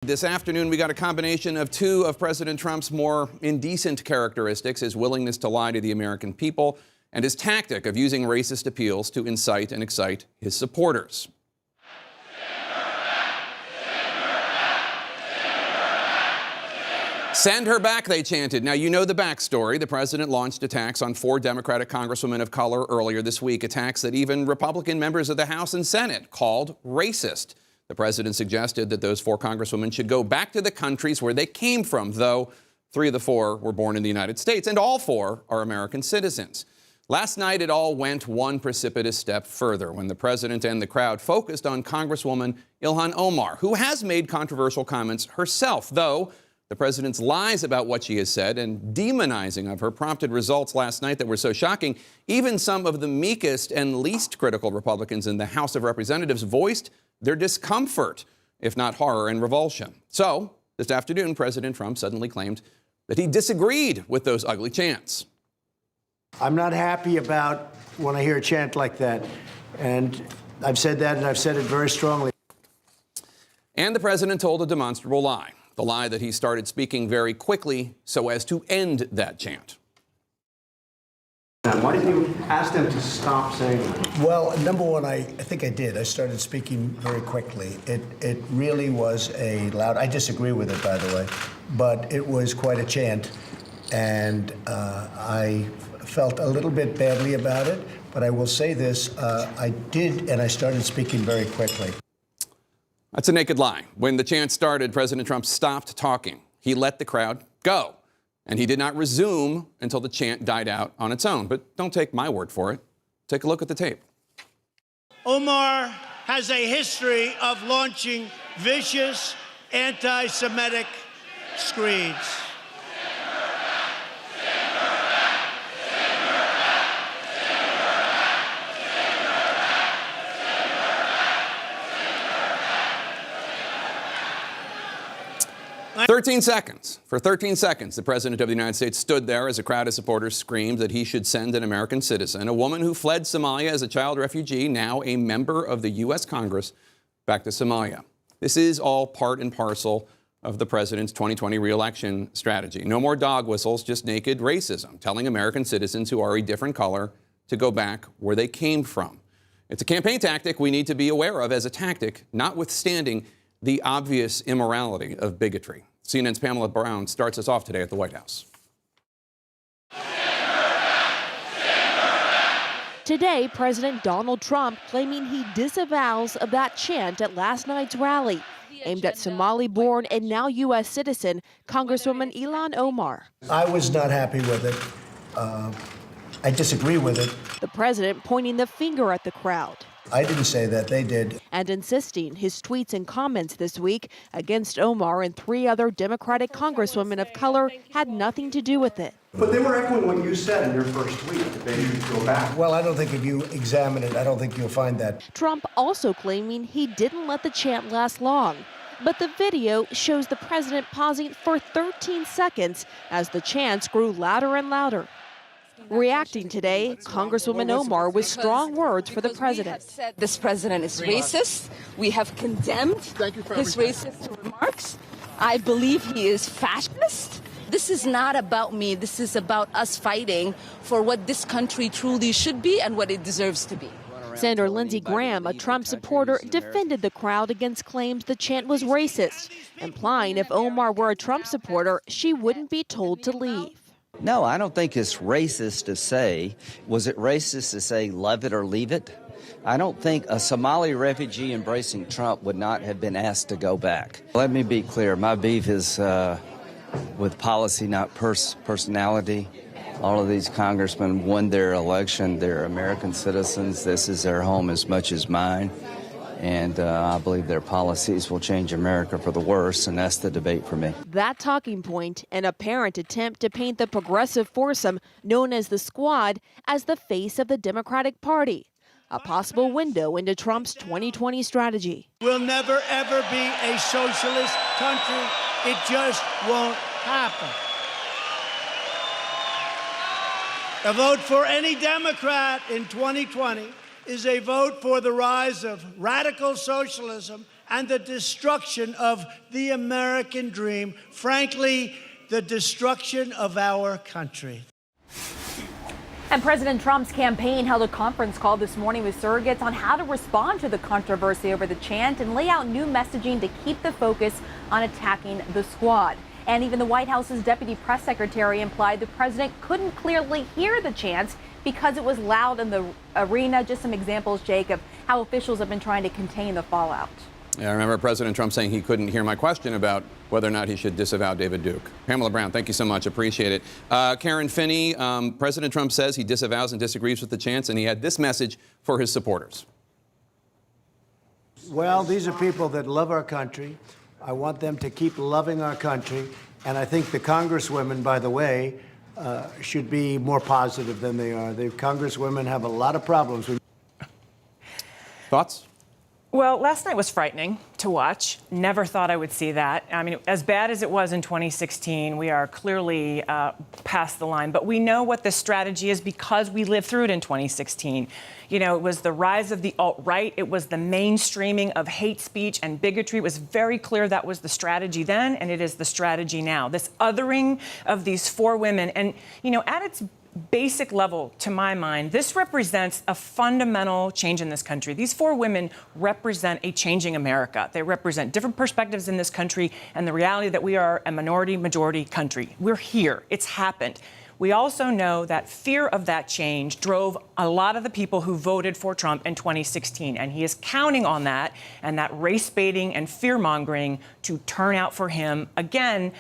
This afternoon, we got a combination of two of President Trump's more indecent characteristics, his willingness to lie to the American people and his tactic of using racist appeals to incite and excite his supporters. Send her back, they chanted. Now, you know the backstory. The president launched attacks on 4 Democratic congresswomen of color earlier this week, attacks that even Republican members of the House and Senate called racist. The president suggested that those 4 congresswomen should go back to the countries where they came from, though 3 of the 4 were born in the United States, and all 4 are American citizens. Last night, it all went one precipitous step further when the president and the crowd focused on Congresswoman Ilhan Omar, who has made controversial comments herself, though the president's lies about what she has said and demonizing of her prompted results last night that were so shocking. Even some of the meekest and least critical Republicans in the House of Representatives voiced their discomfort, if not horror and revulsion. So, this afternoon, President Trump suddenly claimed that he disagreed with those ugly chants. I'm not happy about when I hear a chant like that. And I've said that, and I've said it very strongly. And the president told a demonstrable lie. The lie that he started speaking very quickly so as to end that chant. Why didn't you ask them to stop saying that? Well, number one, I think I did. I started speaking very quickly. It really was a loud, I disagree with it, by the way, but it was quite a chant. And I felt a little bit badly about it, but I will say this, I did, and I started speaking very quickly. That's a naked lie. When the chant started, President Trump stopped talking. He let the crowd go. And he did not resume until the chant died out on its own. But don't take my word for it. Take a look at the tape. Omar has a history of launching vicious anti-Semitic screeds. 13 seconds. For 13 seconds, the President of the United States stood there as a crowd of supporters screamed that he should send an American citizen, a woman who fled Somalia as a child refugee, now a member of the U.S. Congress, back to Somalia. This is all part and parcel of the president's 2020 re-election strategy. No more dog whistles, just naked racism, telling American citizens who are a different color to go back where they came from. It's a campaign tactic we need to be aware of as a tactic, notwithstanding the obvious immorality of bigotry. CNN's Pamela Brown starts us off today at the White House. Today, President Donald Trump claiming he disavows of that chant at last night's rally, aimed at Somali-born and now U.S. citizen Congresswoman Ilhan Omar. I was not happy with it. I disagree with it. The president pointing the finger at the crowd. I didn't say that, they did. And insisting his tweets and comments this week against Omar and 3 other Democratic congresswomen of color had nothing to do with it. But they were echoing what you said in your first tweet, that they should go back. Well, I don't think if you examine it, I don't think you'll find that. Trump also claiming he didn't let the chant last long. But the video shows the president pausing for 13 seconds as the chants grew louder and louder. Reacting today, Congresswoman Omar with strong words for the president. Said this president is racist. We have condemned his racist remarks. I believe he is fascist. This is not about me. This is about us fighting for what this country truly should be and what it deserves to be. Senator Lindsey Graham, a Trump supporter, defended the crowd against claims the chant was racist, implying if Omar were a Trump supporter, she wouldn't be told to leave. No, I don't think it's racist to say. Was it racist to say love it or leave it? I don't think a Somali refugee embracing Trump would not have been asked to go back. Let me be clear. My beef is with policy, not personality. All of these congressmen won their election. They're American citizens. This is their home as much as mine. And I believe their policies will change America for the worse, and that's the debate for me. That talking point, an apparent attempt to paint the progressive foursome known as the Squad as the face of the Democratic Party, a possible window into Trump's 2020 strategy. We'll never, ever be a socialist country. It just won't happen. A vote for any Democrat in 2020 is a vote for the rise of radical socialism and the destruction of the American dream. Frankly, the destruction of our country. And President Trump's campaign held a conference call this morning with surrogates on how to respond to the controversy over the chant and lay out new messaging to keep the focus on attacking the squad. And even the White House's deputy press secretary implied the president couldn't clearly hear the chants because it was loud in the arena. Just some examples, Jake, of how officials have been trying to contain the fallout. Yeah, I remember President Trump saying he couldn't hear my question about whether or not he should disavow David Duke. Pamela Brown, thank you so much. Appreciate it. Karen Finney, President Trump says he disavows and disagrees with the chants, and he had this message for his supporters. Well, these are people that love our country. I want them to keep loving our country. And I think the congresswomen, by the way, should be more positive than they are. The congresswomen have a lot of problems with. Thoughts? Well, last night was frightening to watch. Never thought I would see that. I mean, as bad as it was in 2016, we are clearly past the line. But we know what the strategy is because we lived through it in 2016. You know, it was the rise of the alt-right. It was the mainstreaming of hate speech and bigotry. It was very clear that was the strategy then, and it is the strategy now. This othering of these four women. And, you know, at its basic level, to my mind, this represents a fundamental change in this country. These four women represent a changing America. They represent different perspectives in this country and the reality that we are a minority-majority country. We're here. It's happened. We also know that fear of that change drove a lot of the people who voted for Trump in 2016, and he is counting on that and that race-baiting and fear-mongering to turn out for him again.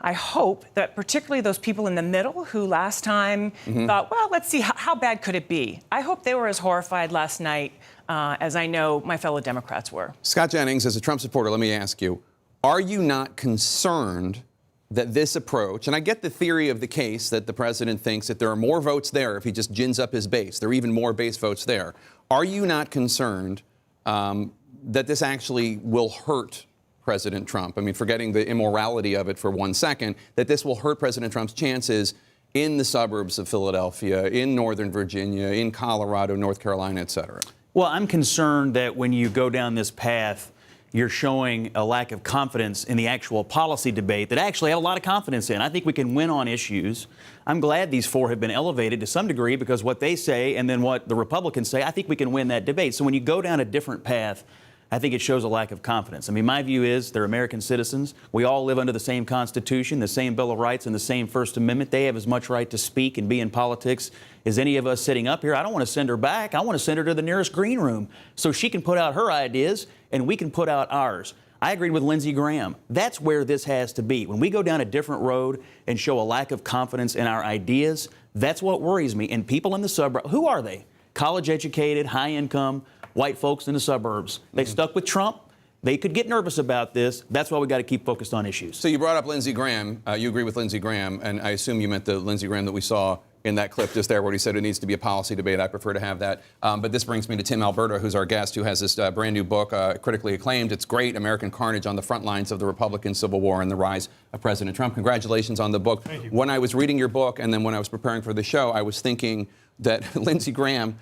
I hope that particularly those people in the middle who last time thought, well, let's see, how bad could it be? I hope they were as horrified last night as I know my fellow Democrats were. Scott Jennings, as a Trump supporter, let me ask you, are you not concerned that this approach, and I get the theory of the case that the president thinks that there are more votes there if he just gins up his base, there are even more base votes there. Are you not concerned that this actually will hurt President Trump? I mean, forgetting the immorality of it for 1 second, that this will hurt President Trump's chances in the suburbs of Philadelphia, in Northern Virginia, in Colorado, North Carolina, et cetera. Well, I'm concerned that when you go down this path, you're showing a lack of confidence in the actual policy debate that I actually have a lot of confidence in. I think we can win on issues. I'm glad these four have been elevated to some degree because what they say and then what the Republicans say, I think we can win that debate. So when you go down a different path, I think it shows a lack of confidence. I mean, my view is they're American citizens. We all live under the same Constitution, the same Bill of Rights, and the same First Amendment. They have as much right to speak and be in politics as any of us sitting up here. I don't want to send her back. I want to send her to the nearest green room so she can put out her ideas and we can put out ours. I agreed with Lindsey Graham. That's where this has to be. When we go down a different road and show a lack of confidence in our ideas, that's what worries me. And people in the suburbs, who are they? College educated, high income, white folks in the suburbs. They stuck with Trump. They could get nervous about this. That's why we got to keep focused on issues. So you brought up Lindsey Graham. You agree with Lindsey Graham, and I assume you meant the Lindsey Graham that we saw in that clip just there where he said it needs to be a policy debate. I prefer to have that. But this brings me to Tim Alberta, who's our guest, who has this brand new book, critically acclaimed. It's great, American Carnage on the Front Lines of the Republican Civil War and the Rise of President Trump. Congratulations on the book. Thank you. When I was reading your book and then when I was preparing for the show, I was thinking that Lindsey Graham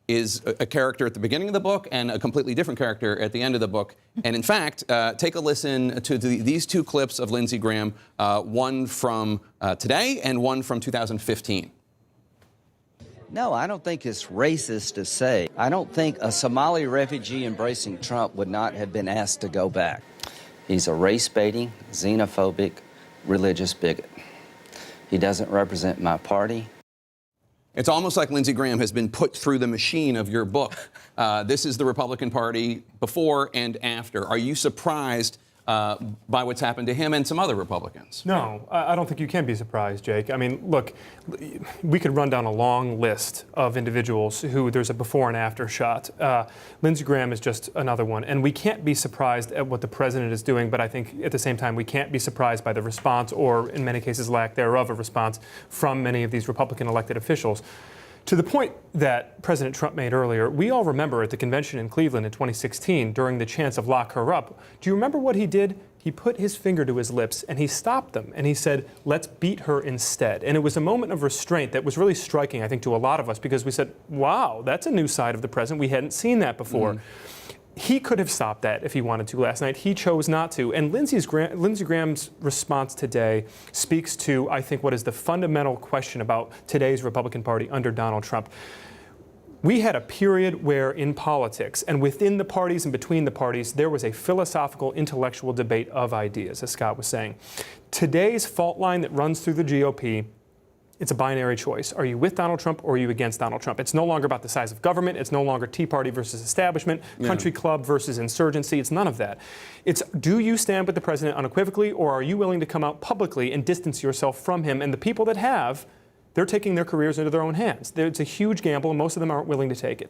is a character at the beginning of the book and a completely different character at the end of the book. And in fact, take a listen to these two clips of Lindsey Graham, one from today and one from 2015. No, I don't think it's racist to say. I don't think a Somali refugee embracing Trump would not have been asked to go back. He's a race-baiting, xenophobic, religious bigot. He doesn't represent my party. It's almost like Lindsey Graham has been put through the machine of your book. This is the Republican Party before and after. Are you surprised by what's happened to him and some other Republicans? No, I don't think you can be surprised, Jake. I mean, look, we could run down a long list of individuals who there's a before and after shot. Lindsey Graham is just another one. And we can't be surprised at what the president is doing, but I think at the same time we can't be surprised by the response, or in many cases lack thereof, a response from many of these Republican elected officials. To the point that President Trump made earlier, we all remember at the convention in Cleveland in 2016 during the chants of lock her up. Do you remember what he did? He put his finger to his lips and he stopped them and he said, let's beat her instead. And it was a moment of restraint that was really striking, I think, to a lot of us because we said, wow, that's a new side of the president. We hadn't seen that before. He could have stopped that if he wanted to last night. He chose not to. And Lindsey Graham's response today speaks to, I think, what is the fundamental question about today's Republican Party under Donald Trump. We had a period where in politics and within the parties and between the parties, there was a philosophical, intellectual debate of ideas, as Scott was saying. Today's fault line that runs through the GOP, it's a binary choice. Are you with Donald Trump or are you against Donald Trump? It's no longer about the size of government. It's no longer Tea Party versus establishment, country club versus insurgency. It's none of that. It's, do you stand with the president unequivocally, or are you willing to come out publicly and distance yourself from him? And the people that have, they're taking their careers into their own hands. It's a huge gamble, and most of them aren't willing to take it.